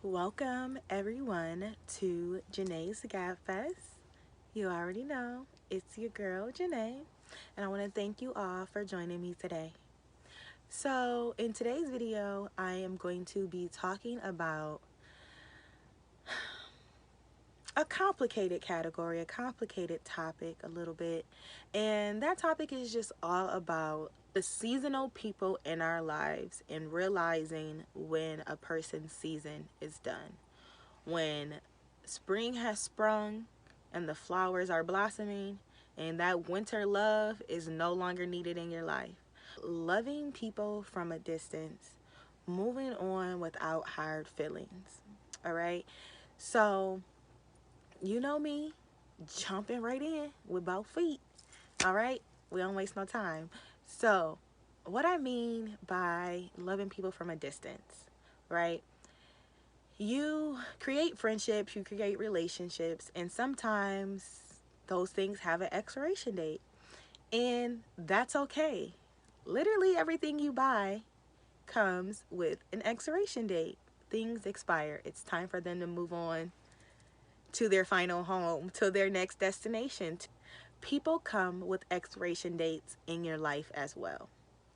Welcome everyone to Janae's Gab Fest. You already know it's your girl Janae, and I want to thank you all for joining me today. So, in today's video, I am going to be talking about a complicated category, a complicated topic a little bit, and that topic is just all about the seasonal people in our lives and realizing when a person's season is done. When spring has sprung and the flowers are blossoming and that winter love is no longer needed in your life. Loving people from a distance, moving on without hard feelings. All right. So, you know me, jumping right in with both feet. All right. We don't waste no time. So, what I mean by loving people from a distance, right? You create friendships, you create relationships, and sometimes those things have an expiration date. And that's okay. Literally everything you buy comes with an expiration date. Things expire. It's time for them to move on to their final home, to their next destination. People come with expiration dates in your life as well.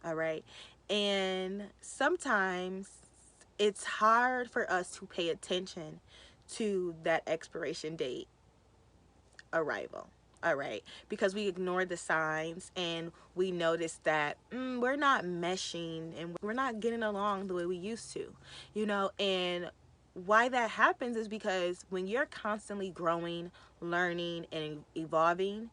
All right. And sometimes it's hard for us to pay attention to that expiration date arrival. All right, because we ignore the signs and we notice that we're not meshing and we're not getting along the way we used to, and why that happens is because when you're constantly growing, learning, and evolving,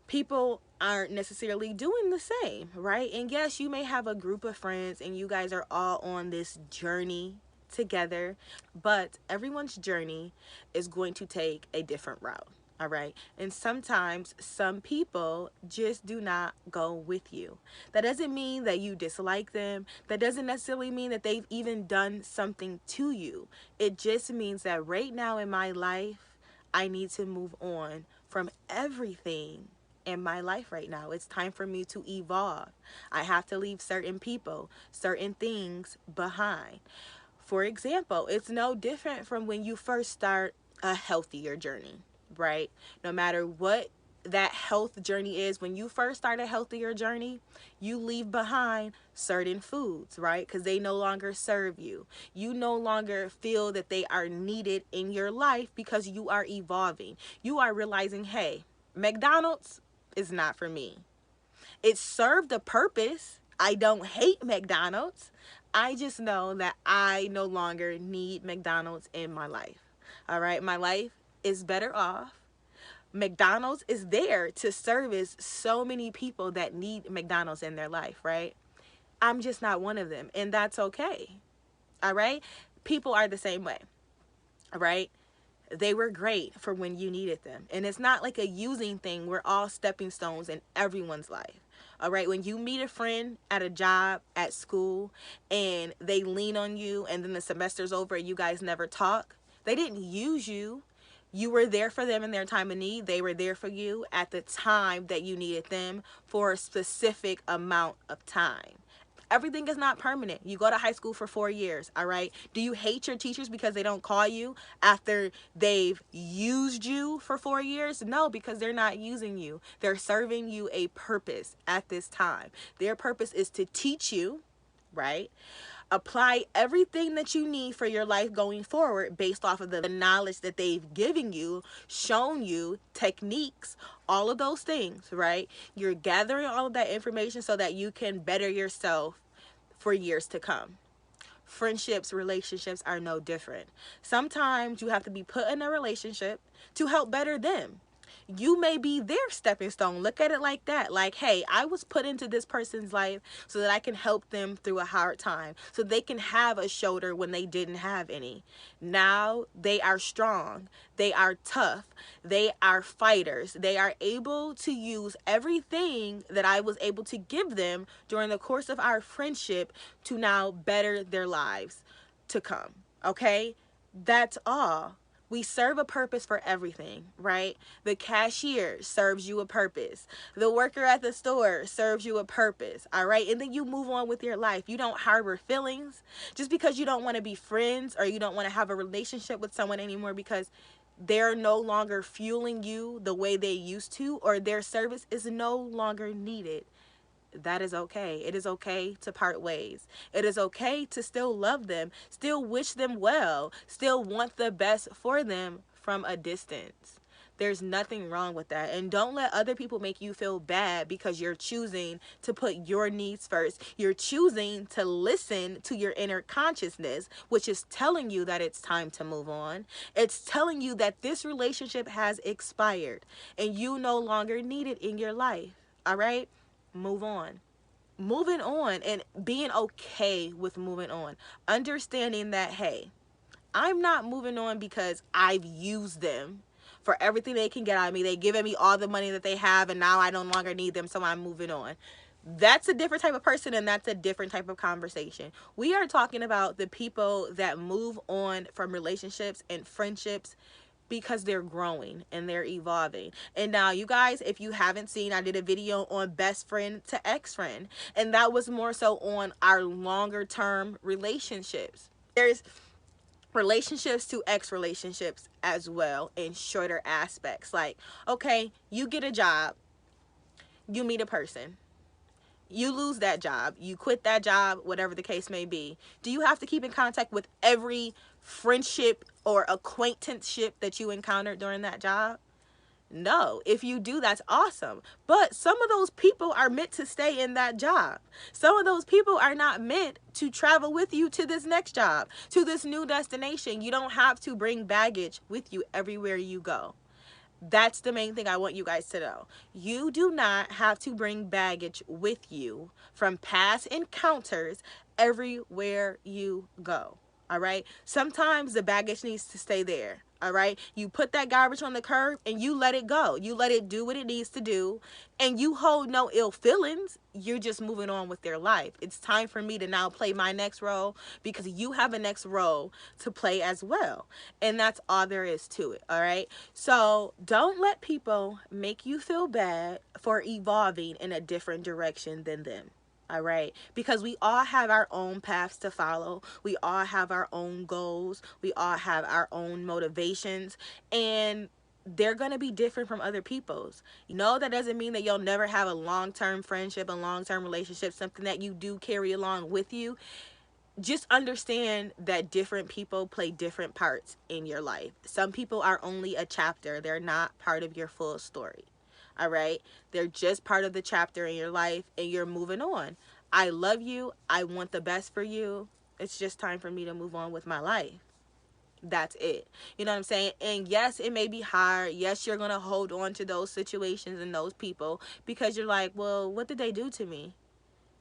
people aren't necessarily doing the same, right? And yes, you may have a group of friends and you guys are all on this journey together, but everyone's journey is going to take a different route. All right. And sometimes some people just do not go with you. That doesn't mean that you dislike them. That doesn't necessarily mean that they've even done something to you. It just means that right now in my life, I need to move on from everything in my life right now. It's time for me to evolve. I have to leave certain people, certain things behind. For example, it's no different from when you first start a healthier journey, right? No matter what that health journey is, when you first start a healthier journey, you leave behind certain foods, right? Because they no longer serve you. You no longer feel that they are needed in your life because you are evolving. You are realizing, hey, McDonald's is not for me. It served a purpose. I don't hate McDonald's. I just know that I no longer need McDonald's in my life. All right, my life is better off. McDonald's is there to service so many people that need McDonald's in their life, right? I'm just not one of them, and that's okay. All right? People are the same way, all right? They were great for when you needed them. And it's not like a using thing. We're all stepping stones in everyone's life. All right. When you meet a friend at a job, at school, and they lean on you and then the semester's over and you guys never talk, they didn't use you. You were there for them in their time of need. They were there for you at the time that you needed them for a specific amount of time. Everything is not permanent. You go to high school for 4 years, all right? Do you hate your teachers because they don't call you after they've used you for 4 years? No, because they're not using you. They're serving you a purpose at this time. Their purpose is to teach you, right? Apply everything that you need for your life going forward based off of the knowledge that they've given you, shown you, techniques, all of those things, right? You're gathering all of that information so that you can better yourself for years to come. Friendships, relationships are no different. Sometimes you have to be put in a relationship to help better them. You may be their stepping stone. Look at it like that. Like, hey, I was put into this person's life so that I can help them through a hard time, so they can have a shoulder when they didn't have any. Now they are strong. They are tough. They are fighters. They are able to use everything that I was able to give them during the course of our friendship to now better their lives to come. Okay? That's all. We serve a purpose for everything, right? The cashier serves you a purpose. The worker at the store serves you a purpose, all right? And then you move on with your life. You don't harbor feelings just because you don't want to be friends or you don't want to have a relationship with someone anymore because they're no longer fueling you the way they used to, or their service is no longer needed. That is okay. It is okay to part ways. It is okay to still love them, still wish them well, still want the best for them from a distance. There's nothing wrong with that. And don't let other people make you feel bad because you're choosing to put your needs first. You're choosing to listen to your inner consciousness, which is telling you that it's time to move on. It's telling you that this relationship has expired and you no longer need it in your life. All right? Move on. Moving on and being okay with moving on. Understanding that, hey, I'm not moving on because I've used them for everything they can get out of me. They've given me all the money that they have and now I no longer need them, so I'm moving on. That's a different type of person and that's a different type of conversation. We are talking about the people that move on from relationships and friendships because they're growing and they're evolving. And now, you guys, if you haven't seen, I did a video on best friend to ex-friend, and that was more so on our longer term relationships. There's relationships to ex relationships as well in shorter aspects. Like, okay, you get a job, you meet a person, you lose that job, you quit that job, whatever the case may be. Do you have to keep in contact with every friendship or acquaintanceship that you encountered during that job? No. If you do, that's awesome. But some of those people are meant to stay in that job. Some of those people are not meant to travel with you to this next job, to this new destination. You don't have to bring baggage with you everywhere you go. That's the main thing I want you guys to know. You do not have to bring baggage with you from past encounters everywhere you go. All right? Sometimes the baggage needs to stay there. All right? You put that garbage on the curb and you let it go. You let it do what it needs to do, and you hold no ill feelings. You're just moving on with their life. It's time for me to now play my next role because you have a next role to play as well. And that's all there is to it. All right? So don't let people make you feel bad for evolving in a different direction than them. All right, because we all have our own paths to follow. We all have our own goals. We all have our own motivations, and they're going to be different from other people's. You know, that doesn't mean that you'll never have a long-term friendship, a long-term relationship, something that you do carry along with you. Just understand that different people play different parts in your life. Some people are only a chapter. They're not part of your full story. All right? They're just part of the chapter in your life and you're moving on. I love you. I want the best for you. It's just time for me to move on with my life. That's it. You know what I'm saying? And yes, it may be hard. Yes, you're going to hold on to those situations and those people because you're like, well, what did they do to me?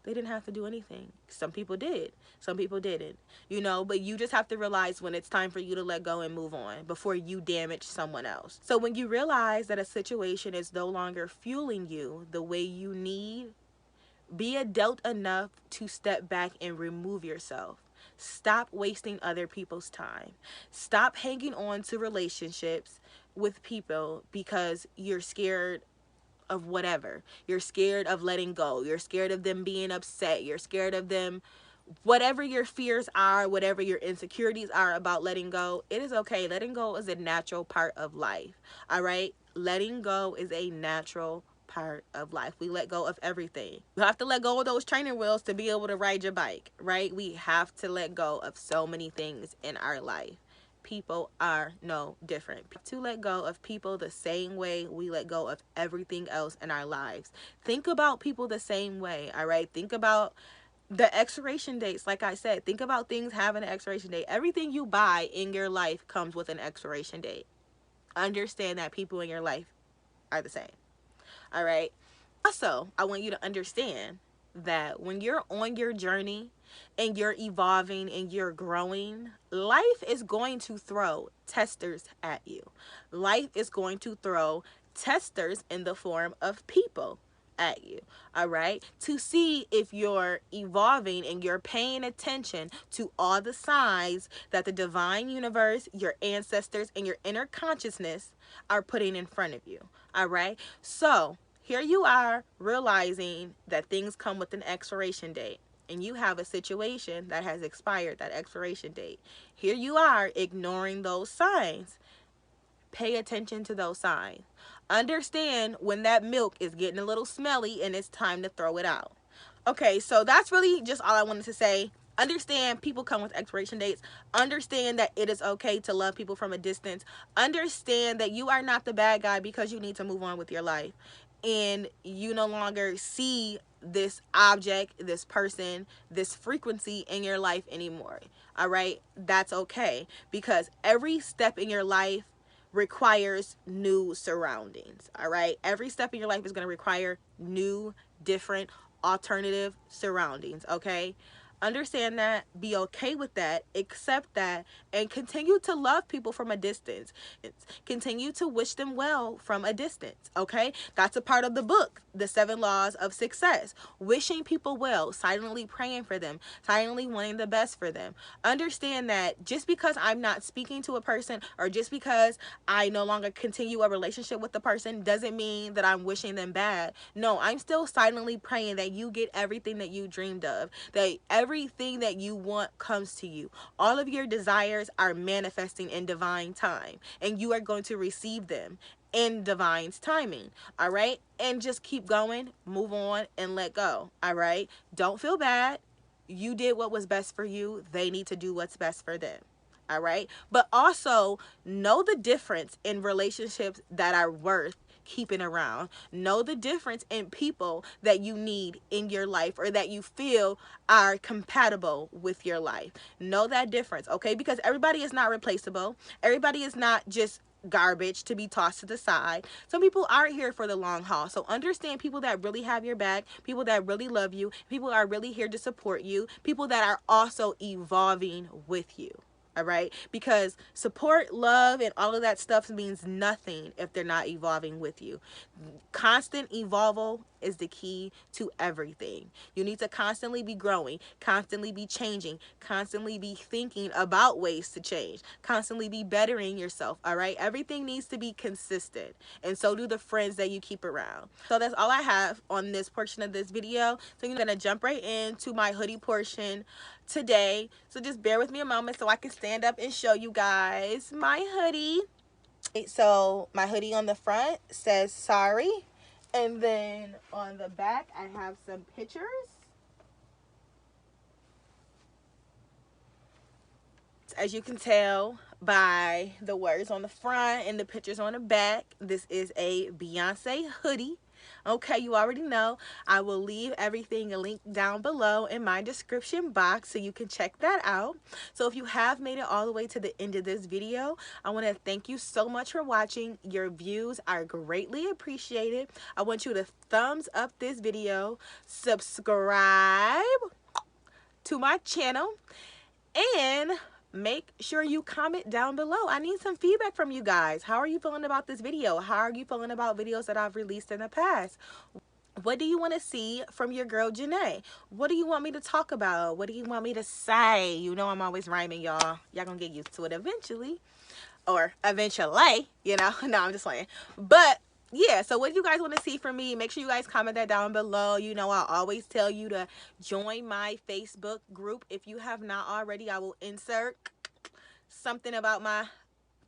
They didn't have to do anything. Some people did. Some people didn't. You know, but you just have to realize when it's time for you to let go and move on before you damage someone else. So when you realize that a situation is no longer fueling you the way you need, be adult enough to step back and remove yourself. Stop wasting other people's time. Stop hanging on to relationships with people because you're scared of whatever. You're scared of letting go. You're scared of them being upset. You're scared of them, whatever your fears are, whatever your insecurities are about letting go. It is okay. Letting go is a natural part of life. All right? Letting go is a natural part of life. We let go of everything. You have to let go of those training wheels to be able to ride your bike, right? We have to let go of so many things in our life. People are no different. To let go of people the same way we let go of everything else in our lives. Think about people the same way, all right? Think about the expiration dates. Like I said, think about things having an expiration date. Everything you buy in your life comes with an expiration date. Understand that people in your life are the same, all right? Also, I want you to understand that when you're on your journey and you're evolving and you're growing, life is going to throw testers at you. Life is going to throw testers in the form of people. at you, all right, to see if you're evolving and you're paying attention to all the signs that the divine universe, your ancestors, and your inner consciousness are putting in front of you, all right? So here you are realizing that things come with an expiration date, and you have a situation that has expired that expiration date. Here you are ignoring those signs. Pay attention to those signs. Understand when that milk is getting a little smelly and it's time to throw it out. Okay, so that's really just all I wanted to say. Understand people come with expiration dates. Understand that it is okay to love people from a distance. Understand that you are not the bad guy because you need to move on with your life. And you no longer see this object, this person, this frequency in your life anymore. All right? That's okay. Because every step in your life requires new surroundings. All right? Every step in your life is going to require new, different, alternative surroundings. Okay? Understand that, be okay with that, accept that, and continue to love people from a distance. Continue to wish them well from a distance, okay? That's a part of the book, The 7 Laws of Success. Wishing people well, silently praying for them, silently wanting the best for them. Understand that just because I'm not speaking to a person or just because I no longer continue a relationship with the person doesn't mean that I'm wishing them bad. No, I'm still silently praying that you get everything that you dreamed of, that everything that you want comes to you. All of your desires are manifesting in divine time, and you are going to receive them in divine's timing. All right? And just keep going, move on, and let go. All right? Don't feel bad. You did what was best for you. They need to do what's best for them. All right? But also know the difference in relationships that are worth keeping around. Know the difference in people that you need in your life or that you feel are compatible with your life. Know that difference, okay? Because everybody is not replaceable. Everybody is not just garbage to be tossed to the side. Some people are here for the long haul. So understand people that really have your back, people that really love you, people are really here to support you, people that are also evolving with you. All right? Because support, love, and all of that stuff means nothing if they're not evolving with you. Constant evolval is the key to everything. You need to constantly be growing, constantly be changing, constantly be thinking about ways to change, constantly be bettering yourself, all right? Everything needs to be consistent, and so do the friends that you keep around. So that's all I have on this portion of this video. So I'm going to jump right into my hoodie portion today. So just bear with me a moment so I can stand up and show you guys my hoodie. So my hoodie on the front says sorry, and then on the back I have some pictures. As you can tell by the words on the front and the pictures on the back, this is a Beyonce hoodie. Okay, you already know. I will leave everything linked down below in my description box so you can check that out. So if you have made it all the way to the end of this video, I want to thank you so much for watching. Your views are greatly appreciated. I want you to thumbs up this video, subscribe to my channel, and make sure you comment down below. I need some feedback from you guys. How are you feeling about this video? How are you feeling about videos that I've released in the past? What do you want to see from your girl Janae? What do you want me to talk about? What do you want me to say? You know I'm always rhyming, y'all. Y'all gonna get used to it eventually. Or eventually, you know. No, I'm just playing. But yeah, so what do you guys want to see from me? Make sure you guys comment that down below. You know, I'll always tell you to join my Facebook group. If you have not already, I will insert something about my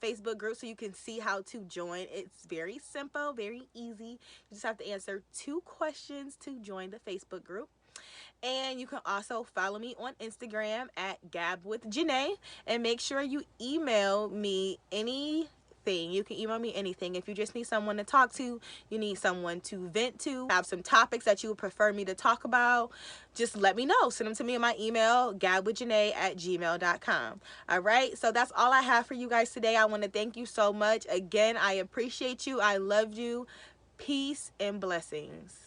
Facebook group so you can see how to join. It's very simple, very easy. You just have to answer 2 questions to join the Facebook group. And you can also follow me on Instagram at Gab with Janae, and make sure you email me anything. You can email me anything. If you just need someone to talk to, you need someone to vent to, have some topics that you would prefer me to talk about, just let me know. Send them to me in my email, gabwithjanae@gmail.com. All right, so that's all I have for you guys today. I want to thank you so much. Again, I appreciate you. I love you. Peace and blessings.